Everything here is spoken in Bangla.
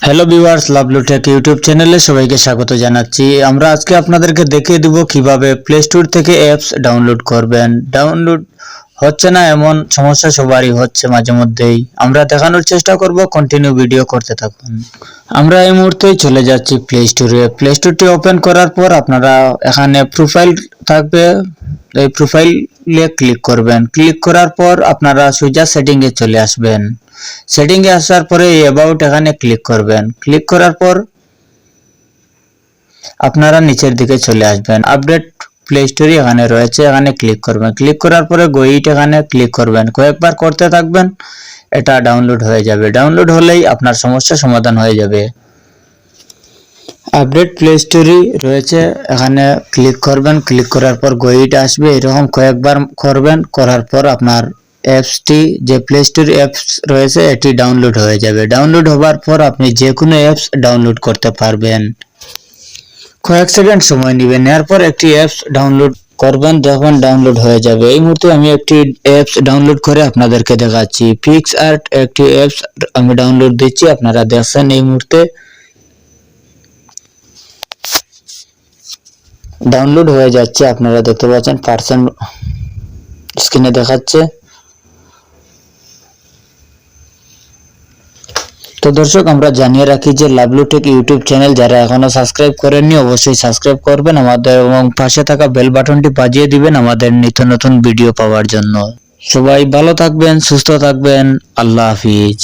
হ্যালো ভিউয়ার্স, লাভলুটেক ইউটিউব চ্যানেলে সবাইকে স্বাগত জানাচ্ছি। আমরা আজকে আপনাদেরকে দেখিয়ে দিব কিভাবে প্লে স্টোর থেকে অ্যাপস ডাউনলোড করবেন। ডাউনলোড হচ্ছে না এমন সমস্যা সবারই হচ্ছে মাঝে মধ্যেই। আমরা দেখানোর চেষ্টা করব, কন্টিনিউ ভিডিও করতে থাকুন। আমরা এই মুহূর্তেই চলে যাচ্ছি প্লে স্টোরে। প্লে স্টোরটি ওপেন করার পর আপনারা এখানে প্রোফাইল থাকবে, এই প্রোফাইলে ক্লিক করবেন। ক্লিক করার পর আপনারা সোজা সেটিংয়ে চলে আসবেন। সেটিংয়ে আসার পরে এই অ্যাবাউট এখানে ক্লিক করবেন। ক্লিক করার পর আপনারা নিচের দিকে চলে আসবেন। আপডেট প্লে স্টোরি এখানে রয়েছে, এখানে ক্লিক করবেন। ক্লিক করার পরে গোইট এখানে ক্লিক করবেন। কয়েকবার করতে থাকবেন, এটা ডাউনলোড হয়ে যাবে। ডাউনলোড হলেই আপনার সমস্যা সমাধান হয়ে যাবে। আপডেট প্লে স্টোরি রয়েছে, এখানে ক্লিক করবেন। ক্লিক করার পর গোইট আসবে, এরকম কয়েকবার করবেন। করার পর আপনার অ্যাপসটি, যে প্লে স্টোর অ্যাপস রয়েছে, এটি ডাউনলোড হয়ে যাবে। ডাউনলোড হওয়ার পর আপনি যে কোনো অ্যাপস ডাউনলোড করতে পারবেন। কয়েক সেকেন্ড সময় নেবেন, এরপর একটি অ্যাপস ডাউনলোড করবেন, দেখবেন ডাউনলোড হয়ে যাবে। এই মুহূর্তে আমি একটি অ্যাপস ডাউনলোড করে আপনাদেরকে দেখাচ্ছি। পিক্স আর্ট একটি অ্যাপস আমি ডাউনলোড দিচ্ছি, আপনারা দেখছেন এই মুহূর্তে ডাউনলোড হয়ে যাচ্ছে। আপনারা দেখতে পাচ্ছেন পার্সেন্ট স্ক্রিনে দেখাচ্ছে। তো দর্শক, আমরা জানিয়ে রাখি যে লাভলুটেক ইউটিউব চ্যানেল যারা এখনো সাবস্ক্রাইব করেননি অবশ্যই সাবস্ক্রাইব করবেন আমাদের, এবং পাশে থাকা বেল বাটনটি বাজিয়ে দিবেন আমাদের নিত্য নতুন ভিডিও পাওয়ার জন্য। সবাই ভালো থাকবেন, সুস্থ থাকবেন। আল্লাহ হাফিজ।